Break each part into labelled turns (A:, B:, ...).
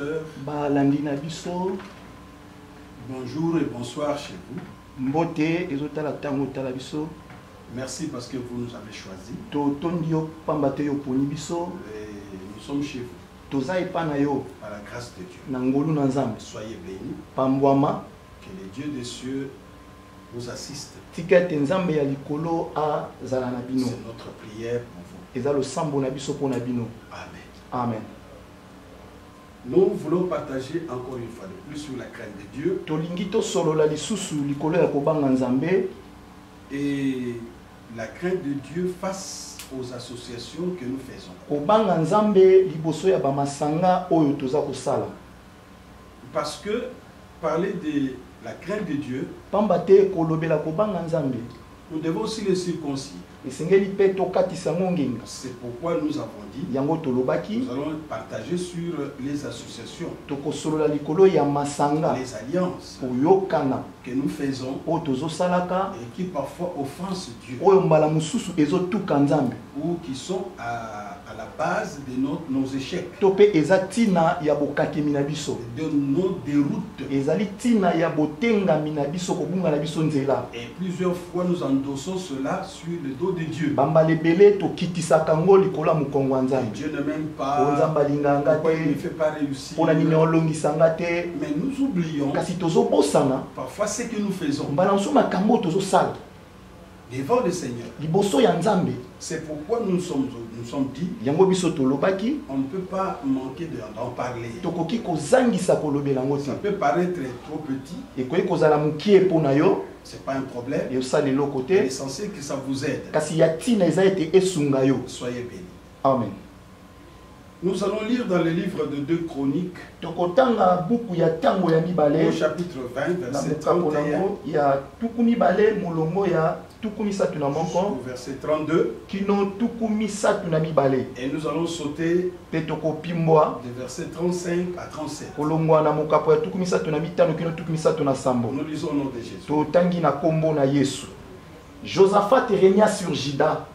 A: téléspectateurs. Bonjour et bonsoir chez vous. Merci parce que vous nous avez choisis. Et nous sommes chez vous. Par la grâce de Dieu. Soyez bénis. Que les dieux des cieux vous assistent. C'est notre prière pour vous. Amen.
B: Amen.
A: Nous voulons partager encore une fois de plus sur la crainte de Dieu. Et la crainte de Dieu face aux associations que nous faisons. Parce que parler de la crainte de Dieu, nous devons aussi les circoncire. C'est pourquoi nous avons dit, nous allons partager sur les associations, les alliances que nous faisons et qui parfois offensent Dieu ou qui sont à la base de nos échecs, de nos déroutes. Et plusieurs fois nous endossons cela sur le dos de Dieu. Et Dieu ne m'aime pas, pourquoi il ne fait pas réussir. Mais nous oublions parfois ce que nous faisons devant le Seigneur. C'est pourquoi nous sommes dit, on ne peut pas manquer d'en parler. Ça peut paraître trop petit, c'est pas un problème. L'essentiel que ça vous aide. Soyez bénis.
B: Amen.
A: Nous allons lire dans le livre de 2 Chroniques, au chapitre 20, verset 31, au verset 32, et nous allons sauter de verset 35 à 37. Nous lisons au nom de Jésus.
B: Josaphat régna sur Juda.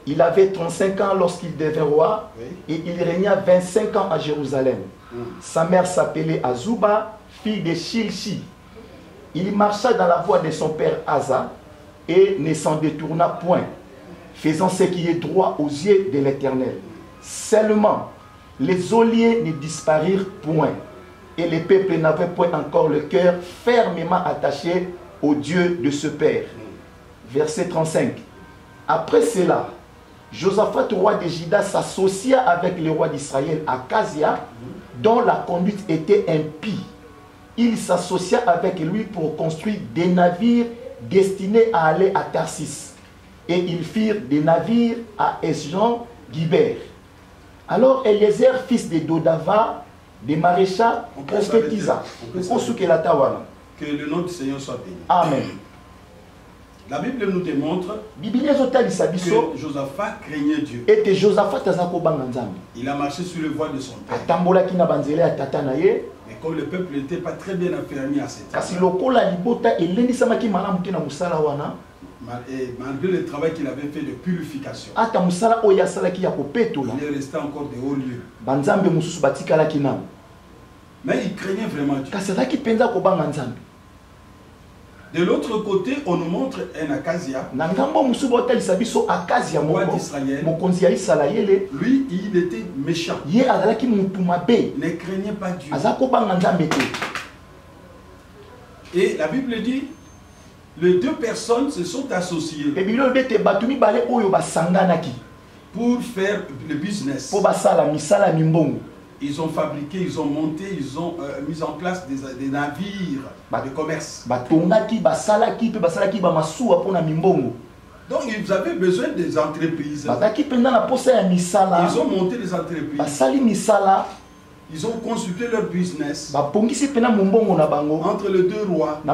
B: Il avait 35 ans lorsqu'il devint roi, et il régna 25 ans à Jérusalem. Sa mère s'appelait Azouba, fille de Shilshi. Il marcha dans la voie de son père Asa et ne s'en détourna point, faisant ce qui est droit aux yeux de l'Éternel. Seulement, les geôliers ne disparurent point, et le peuple n'avait point encore le cœur fermement attaché au Dieu de ce père. Verset 35. Après cela, Josaphat, roi de Juda, s'associa avec le roi d'Israël, Akazia, dont la conduite était impie. Il s'associa avec lui pour construire des navires destinés à aller à Tarsis. Et ils firent des navires à Esjon-Guiber. Alors Eliezer, fils de Dodava, des maréchals, prophétisa.
A: Que le nom du Seigneur soit béni.
B: Amen.
A: La Bible nous démontre que Josaphat craignait Dieu. Il a marché sur le voie de son père. Et comme le peuple n'était pas très bien affermi à cet âge, et malgré le travail qu'il avait fait de purification, il est resté encore de hauts lieux. Mais il craignait vraiment Dieu. De l'autre côté, on nous montre un Akazia, roi d'Israël. Lui, il était méchant. Il ne craignait pas Dieu. Et la Bible dit, les deux personnes se sont associées pour faire le business. Ils ont fabriqué, ils ont monté, ils ont mis en place des navires de commerce. Donc ils avaient besoin des entreprises. Ils ont monté des entreprises. Ils ont consulté leur business entre les deux rois. Mais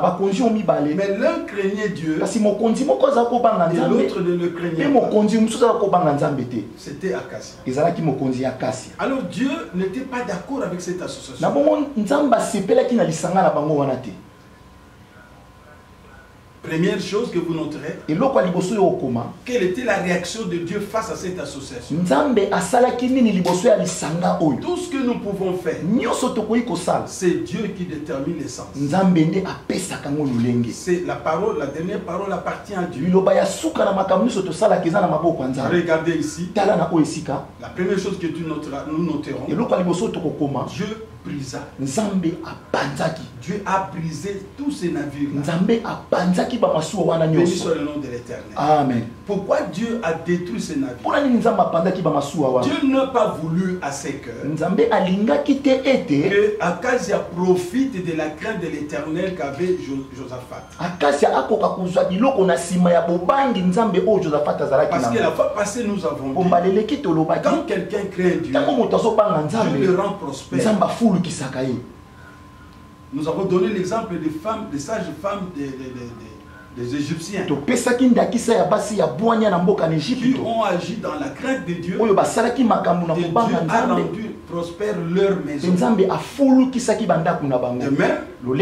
A: l'un craignait Dieu et l'autre ne le craignait pas. C'était Akazia. Alors Dieu n'était pas d'accord avec cette association. Première chose que vous noterez, quelle était la réaction de Dieu face à cette association? Tout ce que nous pouvons faire, c'est Dieu qui détermine l'essence. C'est la parole, la dernière parole appartient à Dieu. Regardez ici, la première chose que nous noterons, Dieu brisa. Dieu a brisé tous ces navires. Béni soit le nom de l'Éternel.
B: Amen.
A: Pourquoi Dieu a détruit ces navires? Dieu n'a pas voulu à ses cœurs que Akazia profite de la crainte de l'Éternel qu'avait Josaphat. Parce que la fois passée nous avons dit, quand quelqu'un craint Dieu, Dieu le rend prospère. Nous avons donné l'exemple des femmes, des sages femmes des Égyptiens qui ont agi dans la crainte de Dieu, et Dieu a rendu prospère leur maison. De même, nous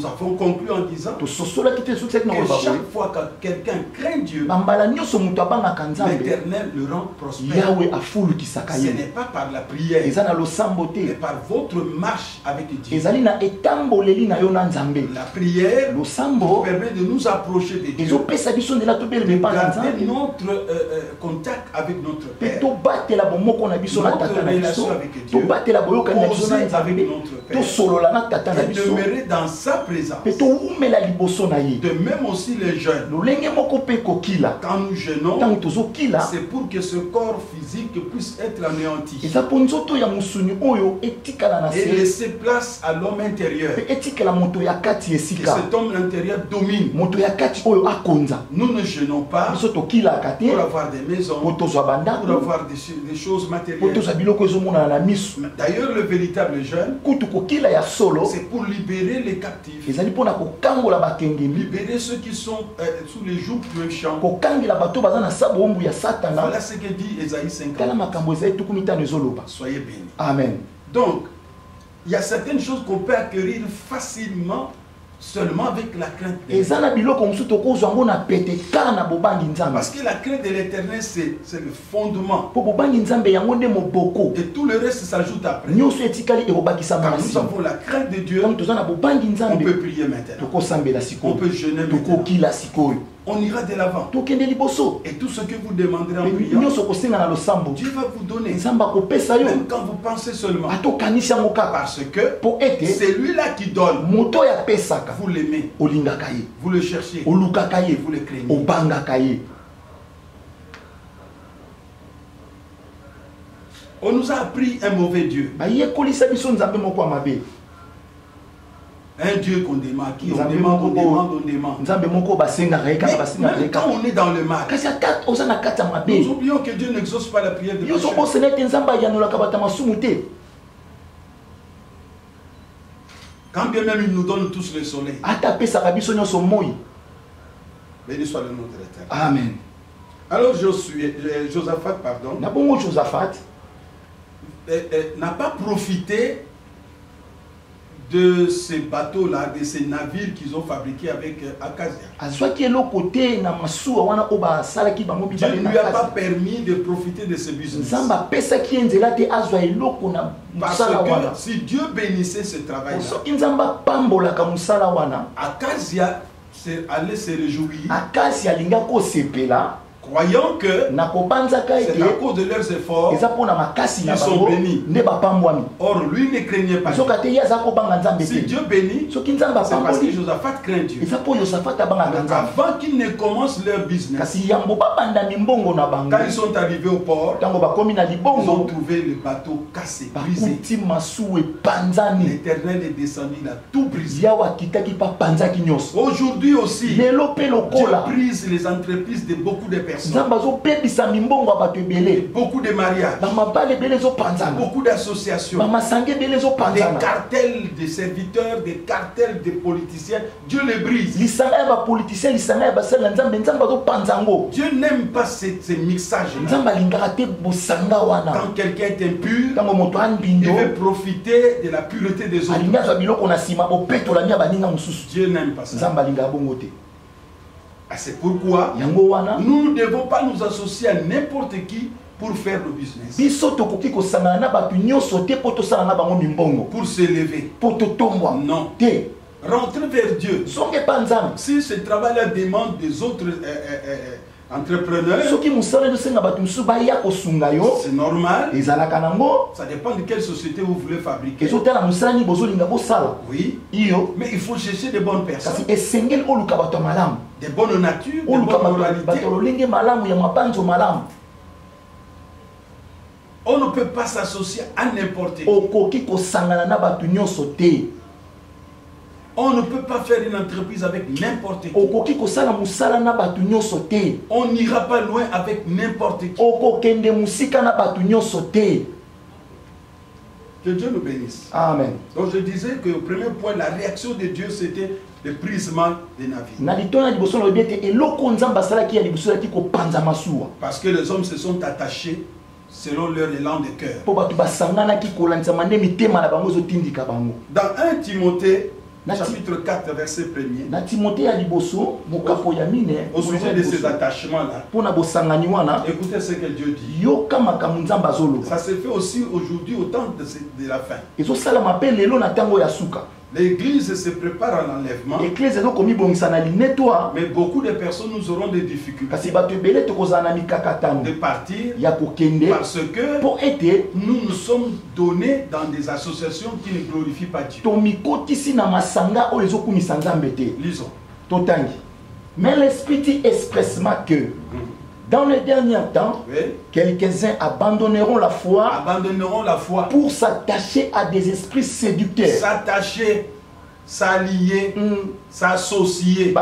A: avons conclu en disant que chaque fois que quelqu'un craint Dieu, l'Éternel le rend prospère. Ce n'est pas par la prière, mais par votre marche avec Dieu. La prière nous permet de nous approcher de Dieu, de garder notre contact avec notre Père, notre relation avec Dieu, causer avec notre Père, et demeurer dans sa présence. De même aussi les jeunes, quand nous jeûnons, c'est pour que ce corps physique puisse être anéanti et laisser place à l'homme intérieur, que cet homme intérieur domine. Nous ne jeûnons pas pour avoir des maisons, pour avoir des choses matérielles. D'ailleurs, le véritable jeûne, c'est pour libérer les captifs, libérer ceux qui sont sous les jougs du méchant. Voilà ce que dit Ésaïe 50. Soyez bénis.
B: Amen.
A: Donc, il y a certaines choses qu'on peut acquérir facilement seulement avec la crainte de Dieu. Parce que la crainte de l'Éternel, c'est le fondement. Et tout le reste s'ajoute après. Quand nous avons la crainte de Dieu, on peut prier maintenant. On peut jeûner maintenant. On ira de l'avant. Et tout ce que vous demanderez en priant, Dieu va vous donner. Même quand vous pensez seulement. Parce que c'est lui-là qui donne. Vous l'aimez. Vous le cherchez. Vous le craignez. On nous a appris un mauvais Dieu. Un Dieu qu'on demande, qui on demande. Mais quand on est dans le mal, nous oublions que Dieu n'exauce pas la prière de pécheurs. Quand bien même il nous donne tous le soleil. Béni soit le nom de l'Éternel.
B: Amen.
A: Alors Josaphat, pardon, n'a pas profité de ces bateaux-là, de ces navires qu'ils ont fabriqués avec Akazia. Dieu ne lui a pas permis de profiter de ce business. Parce que si Dieu bénissait ce travail-là, Akazia allait se réjouir, croyant que c'est à cause de leurs efforts qu'ils sont bénis. Or, lui ne craignait pas Dieu. Si Dieu bénit, c'est parce que Josaphat craint Dieu. Avant qu'ils ne commencent leur business, quand ils sont arrivés au port, ils ont trouvé le bateau cassé, brisé. L'Éternel est descendu, il a tout brisé. Aujourd'hui aussi, Dieu brise les entreprises de beaucoup de personnes. Beaucoup de mariages, beaucoup d'associations, des cartels de serviteurs, des cartels de politiciens. Dieu les brise. Dieu n'aime pas ces mixages-là. Quand quelqu'un est impur, il veut profiter de la pureté des autres. Dieu n'aime pas ça. C'est pourquoi nous ne devons pas nous associer à n'importe qui pour faire le business. Pour s'élever. Non. Rentrer vers Dieu. Si ce travail-là demande des autres entrepreneurs, c'est normal. Ça dépend de quelle société vous voulez fabriquer. Oui. Mais il faut chercher des bonnes personnes. Des bonnes natures, des bonnes moralités. On ne peut pas s'associer à n'importe qui. On ne peut pas faire une entreprise avec n'importe qui. On n'ira pas loin avec n'importe qui. Que Dieu nous bénisse.
B: Amen.
A: Donc je disais que au premier point, la réaction de Dieu, c'était le brisement des navires. Parce que les hommes se sont attachés selon leur élan de cœur. Dans 1 Timothée, chapitre 4, verset 1er, au sujet de ces attachements-là, écoutez ce que Dieu dit. Ça se fait aussi aujourd'hui au temps de la fin. L'église se prépare à l'enlèvement. Mais beaucoup de personnes nous auront des difficultés de partir parce que nous nous sommes donnés dans des associations qui ne glorifient pas Dieu. Lisons.
B: Mais l'Esprit dit expressement que dans les derniers temps, quelques-uns abandonneront la foi pour s'attacher à des esprits séducteurs.
A: S'attacher, s'allier, s'associer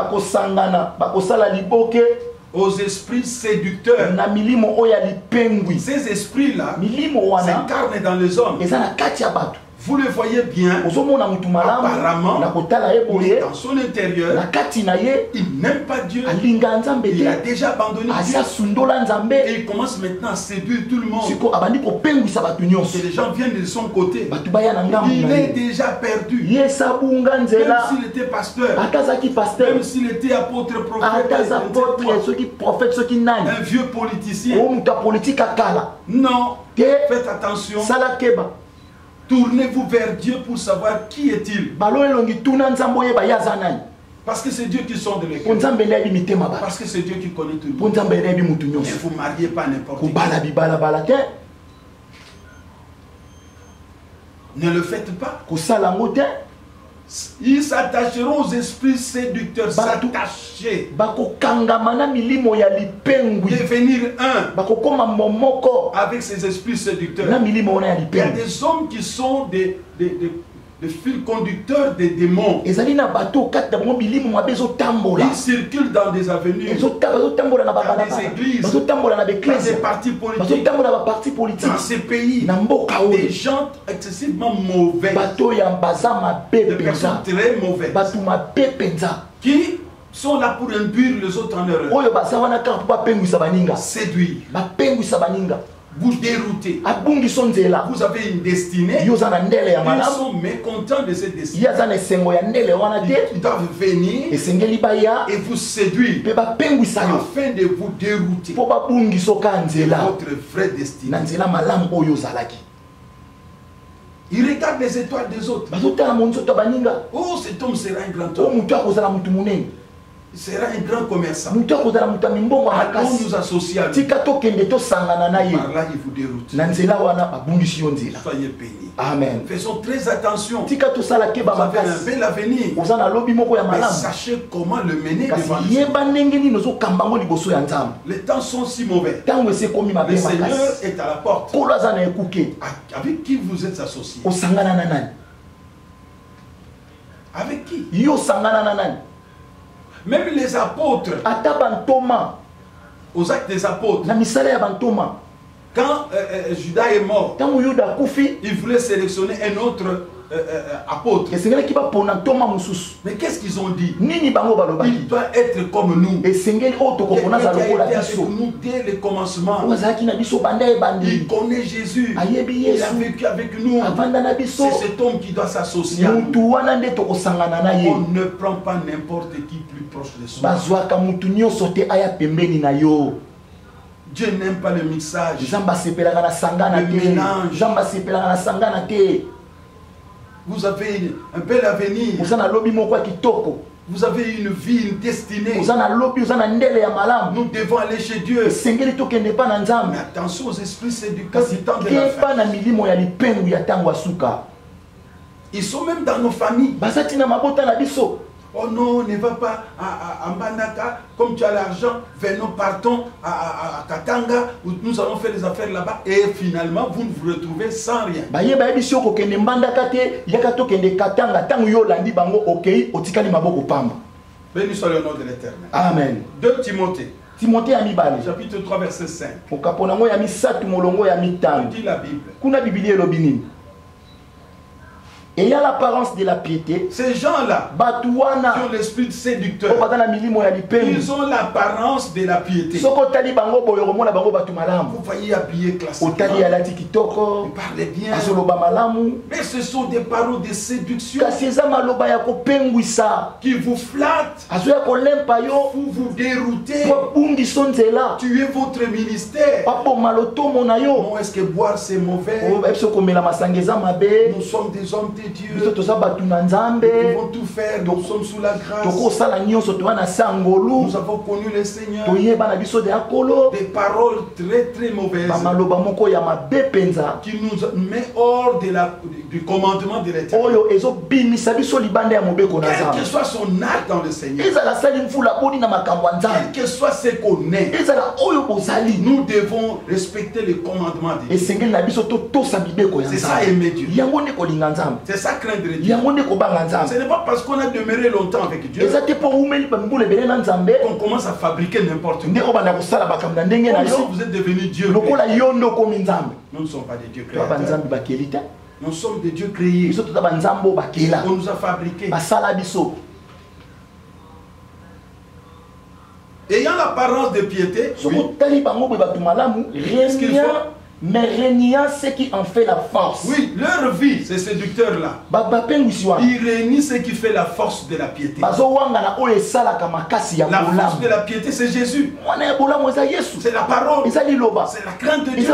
A: aux esprits séducteurs. Ces esprits-là s'incarnent dans les hommes. Vous le voyez bien, apparemment, dans son intérieur, il n'aime pas Dieu. Il a déjà abandonné Dieu. Et il commence maintenant à séduire tout le monde. Et les gens viennent de son côté. Il est déjà perdu. Même s'il était pasteur, même s'il était apôtre, prophète, un vieux politicien. Non, faites attention. Tournez-vous vers Dieu pour savoir qui est-il. Parce que c'est Dieu qui sonde les cœurs. Parce que c'est Dieu qui connaît tout le monde. Ne vous mariez pas n'importe qui. Ne le faites pas. Ils s'attacheront aux esprits séducteurs. S'attacher. Devenir un avec ces esprits séducteurs. Il y a des hommes qui sont des fils conducteurs des démons. Ils circulent dans des avenues, dans des églises, dans des partis politiques, dans ces pays, des gens excessivement mauvais, des personnes très mauvaises, qui sont là pour induire les autres en erreur, séduire, vous déroutez. Vous avez une destinée. Ils sont mécontents de cette destinée. Ils doivent venir et vous séduire afin de vous dérouter de votre vraie destinée. Ils regardent les étoiles des autres. Oh, cet homme sera un grand homme. Il sera un grand commerçant. Allons nous associer à lui. Par là, il vous déroute. Soyez bénis.
B: Amen.
A: Faisons très attention. Vous avez un bel avenir. Mais sachez comment le mener devant Dieu. Les temps sont si mauvais. Le Seigneur est à la porte. Avec qui vous êtes associés? Avec qui? Même les apôtres, aux actes des apôtres, quand Judas est mort, il voulait sélectionner un autre apôtres. Mais qu'est-ce qu'ils ont dit? Il doit être comme nous. Quelqu'un qui a été avec nous dès le commencement. Il connaît Jésus. Il a vécu avec nous. C'est cet homme qui doit s'associer à nous. On ne prend pas n'importe qui plus proche de soi. Dieu n'aime pas le mixage. Le mélange. Vous avez un bel avenir. Vous avez une vie, une destinée. Nous devons aller chez Dieu. Mais attention aux esprits séducteurs du temps de la fin. Ils sont même dans nos familles. Oh non, ne va pas à Mbandaka, comme tu as l'argent, venons, partons à Katanga, où nous allons faire les affaires là-bas, et finalement, vous vous retrouvez sans rien. Béni soit le nom de l'Éternel.
B: Amen.
A: 2 Timothée. Chapitre 3, verset 5. Dit la Bible.
B: Ayant l'apparence de la piété,
A: ces gens-là qui ont l'esprit séducteur, ils ont l'apparence de la piété. Vous voyez habillé classiquement, ils parlent bien, mais ce sont des paroles de séduction qui vous flattent pour vous dérouter, tuer votre ministère. Non, est-ce que boire c'est mauvais? Nous sommes des hommes de Dieu. Nous pouvons tout faire. Nous sommes sous la grâce. Nous avons connu le Seigneur. Des paroles très très mauvaises qui nous met hors du commandement de l'Éternel. Quel que soit son acte dans le Seigneur, quel que soit ce qu'on est, nous devons respecter les commandements de Dieu. C'est ça aimer Dieu. C'est ça craindre Dieu. Ce n'est pas parce qu'on a demeuré longtemps avec Dieu qu'on commence à fabriquer n'importe quoi. Comme si vous êtes devenu Dieu. Nous ne sommes pas des dieux créateurs. Nous sommes des dieux créés. On nous a fabriqués. Ayant l'apparence de piété, qu'est-ce qu'il faut?
B: Mais régnant ce qui en fait la force.
A: Oui, leur vie, ces séducteurs-là, ils régnissent ce qui fait la force de la piété. La force de la piété, c'est Jésus. C'est la parole. C'est la crainte de Dieu.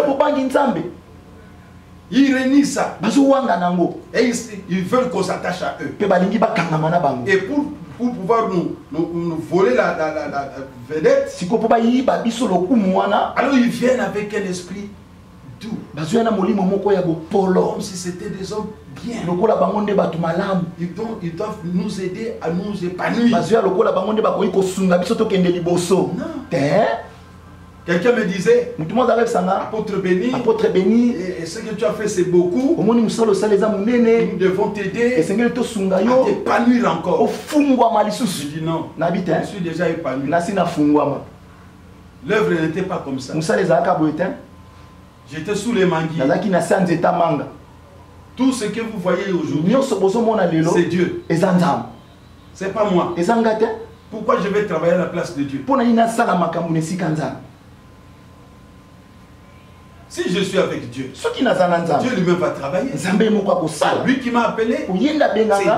A: Ils régnissent ça. Et ils veulent qu'on s'attache à eux. Et pour pouvoir nous voler la vedette, alors ils viennent avec un esprit doux. Comme si c'était des hommes bien. Ils doivent nous aider à nous épanouir. Non. Quelqu'un me disait, apôtre béni, et ce que tu as fait c'est beaucoup. Nous devons t'aider à t'épanouir encore. Je dis non, je suis déjà épanoui. L'œuvre n'était pas comme ça. J'étais sous les manguiers. Tout ce que vous voyez aujourd'hui, c'est Dieu. C'est pas moi. Pourquoi je vais travailler à la place de Dieu? Si je suis avec Dieu, Dieu lui-même va travailler. C'est lui qui m'a appelé. C'est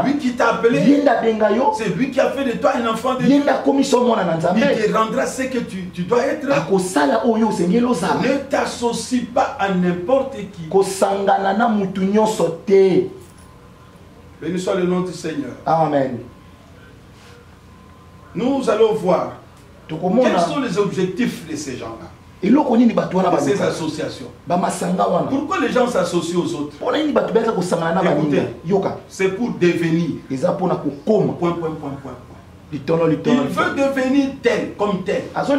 A: lui qui t'a appelé. C'est lui qui a fait de toi un enfant de Dieu. Il te rendra ce que tu dois être. Ne t'associe pas à n'importe qui. Béni soit le nom du Seigneur.
B: Amen.
A: Nous allons voir quels sont les objectifs de ces gens-là. De ces associations. Pourquoi les gens s'associent aux autres? Écoutez, c'est pour devenir. Point. Il veut devenir tel, comme tel. Alors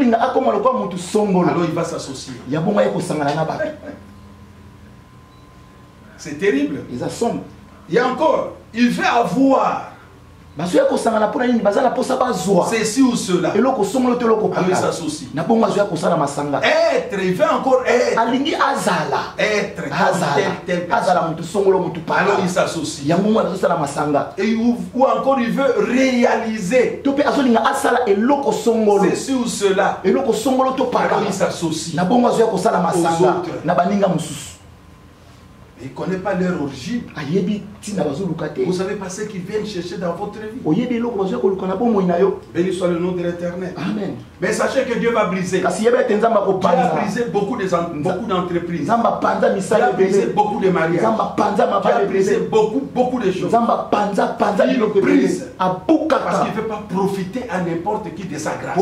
A: il va s'associer. C'est terrible. Il y a encore, il veut avoir ceci ou cela. Et il s'associe. Être, il veut encore être. Être, alors il s'associe. Et ou encore il veut réaliser ceci ou cela. Alors il s'associe aux autres. Ils ne connaissent pas leur origine. Vous savez pas ce qu'ils viennent chercher dans votre vie. Béni soit le nom de l'Éternel.
B: Amen.
A: Mais sachez que Dieu va briser. Dieu a brisé beaucoup d'entreprises. Dieu a brisé beaucoup de mariages. Dieu a brisé beaucoup de choses. Il brise parce qu'il ne veut pas profiter à n'importe qui de sa grâce.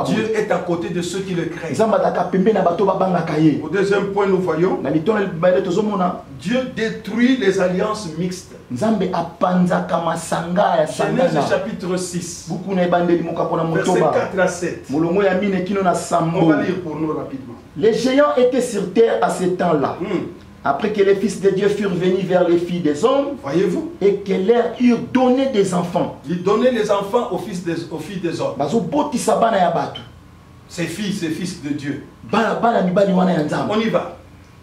A: Dieu est à côté de ceux qui le craignent. Au deuxième point, nous voyons, Dieu détruit les alliances mixtes. Genèse chapitre 6, verset 4 à 7. On va lire pour nous rapidement.
B: Les géants étaient sur terre à ce temps-là. Après que les fils de Dieu furent venus vers les filles des hommes,
A: voyez-vous,
B: et que leur eurent donné des enfants.
A: Ils donnaient les enfants aux filles des hommes. Ces filles, ces fils de Dieu. On y va.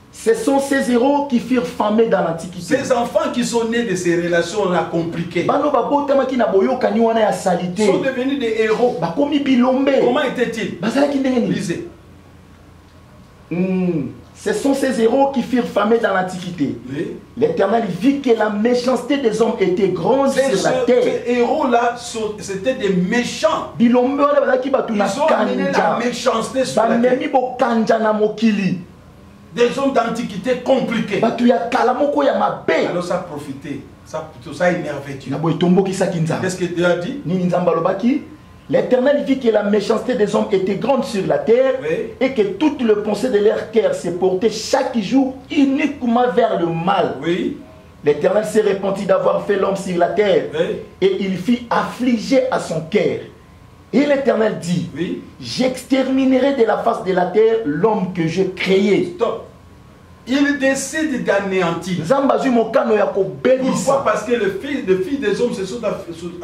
B: Ce sont ces héros qui furent famés dans l'Antiquité.
A: Ces enfants qui sont nés de ces relations-là compliquées sont devenus des héros. Comment étaient-ils? Lisez.
B: Ce sont ces héros qui furent famés dans l'Antiquité. Oui. L'Éternel vit que la méchanceté des hommes était grande sur la terre.
A: Ces héros-là, c'était des méchants. Ils ont amené la méchanceté sur la terre. Des hommes d'antiquité compliqués. Alors ça a profité. Ça a énervé Dieu. Qu'est-ce que Dieu a dit?
B: L'Éternel vit que la méchanceté des hommes était grande sur la terre, oui, et que toute le pensée de leur cœur se portait chaque jour uniquement vers le mal.
A: Oui.
B: L'Éternel s'est repenti d'avoir fait l'homme sur la terre, oui, et il fit affliger à son cœur. Et l'Éternel dit, oui, j'exterminerai de la face de la terre l'homme que j'ai créé.
A: Stop. Il décide d'anéantir. Pourquoi? Parce que les filles des hommes se sont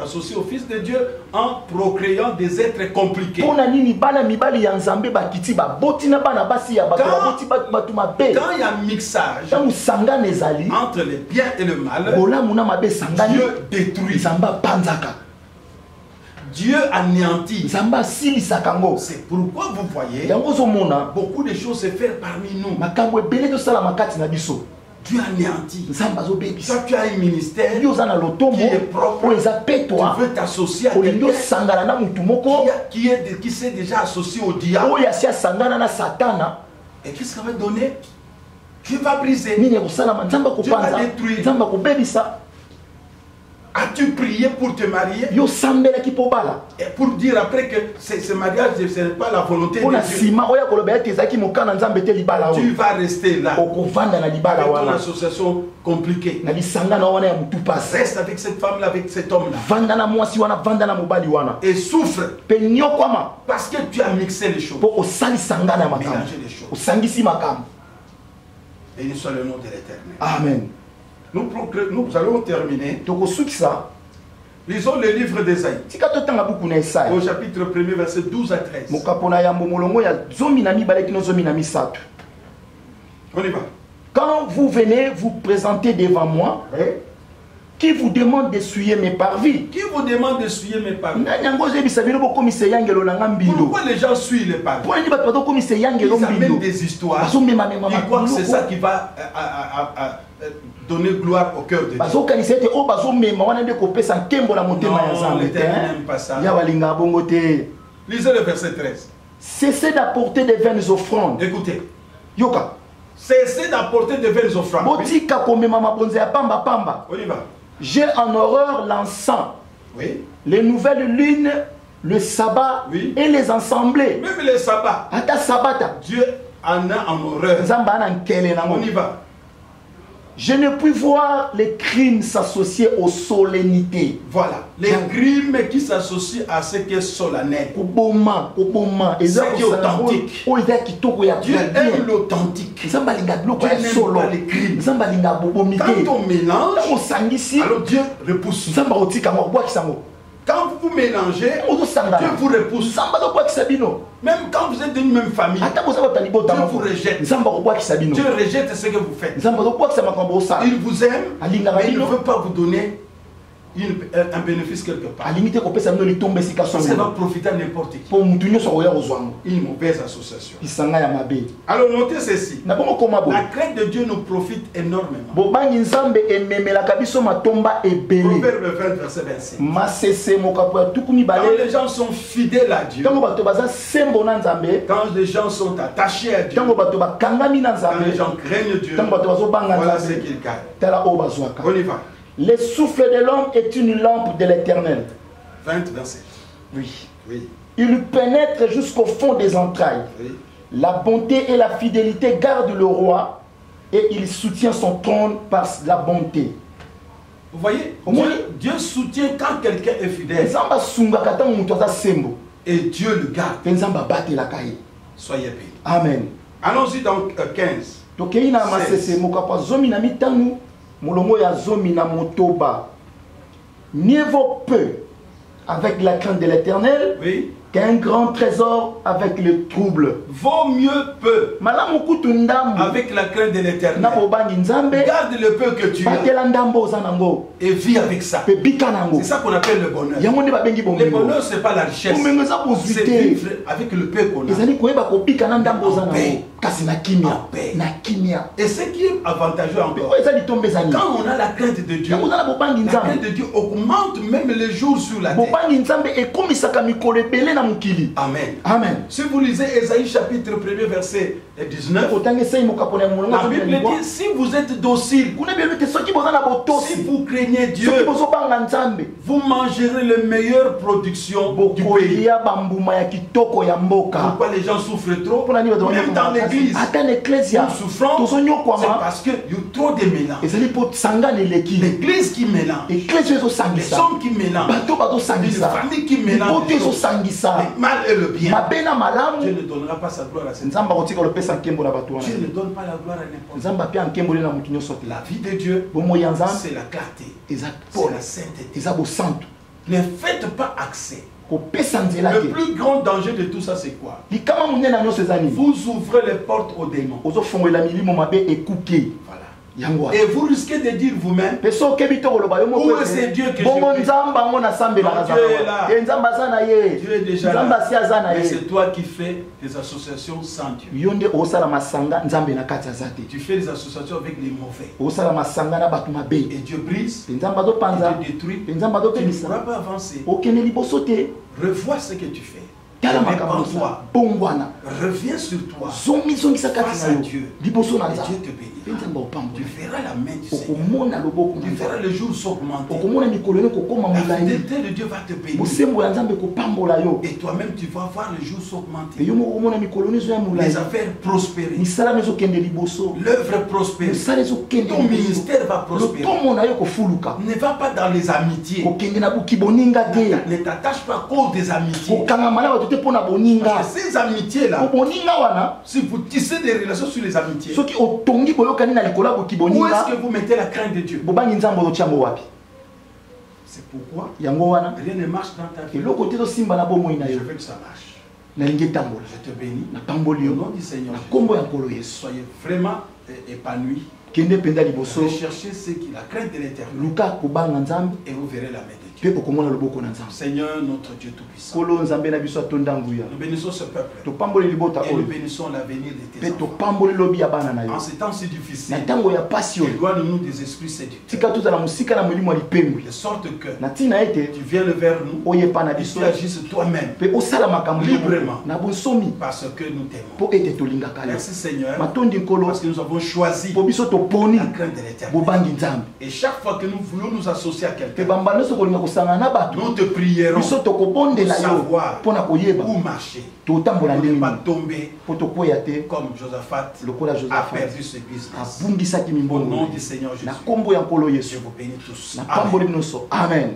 A: associés aux fils de Dieu en procréant des êtres compliqués. Quand il y a un mixage entre le bien et le mal, Dieu détruit. Dieu anéantit. C'est pourquoi vous voyez beaucoup de choses se faire parmi nous. Dieu anéantit. Toi, tu as un ministère qui est propre. Tu veux t'associer à quelqu'un qui s'est déjà associé au diable. Et qu'est-ce qu'on va donner? Dieu va briser. Dieu va détruire. As-tu prié pour te marier? Et pour dire après que ce mariage, ce n'est pas la volonté de Dieu. Tu vas rester là. Avec ton association compliquée. Reste avec cette femme-là, avec cet homme-là. Et souffre. Parce que tu as mixé les choses. Mélangé les choses. Béni soit le nom de l'Éternel.
B: Amen.
A: Nous allons terminer. Lisons le livre d'Ésaïe. Au chapitre 1er, verset 12 à 13. On y va.
B: Quand vous venez vous présenter devant moi, qui vous demande d'essuyer mes parvis?
A: Qui vous demande d'essuyer mes parvis? Pourquoi les gens suivent les parvis? Ils amènent des histoires. Ils croient que c'est ça qui va donner gloire au cœur de Dieu. Non, l'Éternel n'aime pas ça. Lisez le verset 13.
B: Cessez d'apporter des vaines offrandes.
A: Écoutez. Cessez d'apporter des vaines offrandes.
B: On y va. J'ai en horreur l'encens, oui, les nouvelles lunes, le sabbat, oui, et les assemblées.
A: Même les sabbats. Dieu en a en horreur. On y va.
B: Je ne puis voir les crimes s'associer aux solennités.
A: Voilà. Les crimes qui s'associent à ce qui est solennel.
B: Ce qui est authentique.
A: Dieu aime l'authentique. Dieu n'aime pas les crimes. Quand on mélange, alors Dieu repousse. Quand vous mélangez, Dieu vous repousse. Même quand vous êtes d'une même famille, Dieu vous rejette. Dieu rejette ce que vous faites. Il vous aime, mais il ne veut pas vous donner un bénéfice quelque part. Ça va profiter à n'importe qui. Une mauvaise association. Alors notez ceci. La crainte de Dieu nous profite énormément. Proverbe 20, verset 25. Quand les gens sont fidèles à Dieu, quand les gens sont attachés à Dieu, quand les gens craignent Dieu, voilà ce qu'ils gagnent. On y va.
B: Le souffle de l'homme est une lampe de l'Éternel.
A: 20, verset.
B: Oui. Il pénètre jusqu'au fond des entrailles. Oui. La bonté et la fidélité gardent le roi et il soutient son trône par la bonté.
A: Vous voyez, Dieu soutient quand quelqu'un est fidèle. Et Dieu le garde. Soyez bénis.
B: Amen.
A: Allons-y dans 15. 16.
B: Molongo ya zomi na motoba. Mieux vaut peu avec la crainte de l'Éternel, oui, qu'un grand trésor avec le trouble.
A: Vaut mieux peu avec la crainte de l'Éternel. Garde le peu que tu as et vis avec ça. C'est ça qu'on appelle le bonheur. Le bonheur, ce n'est pas la richesse. C'est vivre avec le peu qu'on a. En paix. Et ce qui est avantageux encore, quand on a la crainte de Dieu, la crainte de Dieu augmente même les jours sur la terre. Amen.
B: Amen.
A: Si vous lisez Ésaïe chapitre 1er verset 19, la Bible dit, si vous êtes docile, si vous craignez Dieu, vous mangerez les meilleures productions du pays. Pourquoi les gens souffrent trop? Même dans l'église, nous souffrons, c'est parce qu'il y a trop de mélange. L'église qui mélange, les hommes qui mélangent, les familles qui mélangent, le mal et le bien. Dieu ne donnera pas sa gloire à cette personne. Dieu ne donne pas la gloire à n'importe qui. La vie de Dieu, c'est la clarté, c'est la sainteté. Ne faites pas accès. Le plus grand danger de tout ça, c'est quoi? Vous ouvrez les portes aux démons. Voilà. Et vous risquez de dire vous-même, où est ce Dieu que je prie? Dieu est là. Dieu est déjà là. Mais c'est toi qui fais des associations sans Dieu. Tu fais des associations avec les mauvais. Et Dieu brise, et Dieu détruit. Tu ne pourras pas avancer. Revois ce que tu fais. Reviens sur toi. Face à Dieu. Et Dieu te bénira. Tu verras la main du Seigneur. Tu verras le jour s'augmenter. La fidélité de Dieu va te bénir. Et toi-même tu vas voir le jour s'augmenter. Les affaires prospérer. L'œuvre prospérer. Ton ministère va prospérer. Ne va pas dans les amitiés. Ne t'attache pas qu'aux des amitiés. Parce que ces amitiés-là, si vous tissez des relations sur les amitiés, où est-ce que vous mettez la crainte de Dieu? C'est pourquoi rien ne marche dans ta vie. Je veux que ça marche. Je te bénis. Au nom du Seigneur, soyez vraiment épanouis. Recherchez ce qui la crainte de l'Éternel. Et vous verrez la main de Dieu. Seigneur, notre Dieu Tout-Puissant, nous bénissons ce peuple et nous bénissons l'avenir de tes enfants. En ces temps si difficiles, éloigne-nous des esprits séducteurs, de sorte que tu viennes vers nous et tu agisses toi-même librement parce que nous t'aimons. Merci Seigneur parce que nous avons choisi la crainte de l'Éternel. Et chaque fois que nous voulons nous associer à quelqu'un, Nous te prierons pour savoir où marcher. Pour ne pas tomber comme Josaphat a perdu ce business. Au nom du Seigneur Jésus, je vous bénis tous.
B: Amen.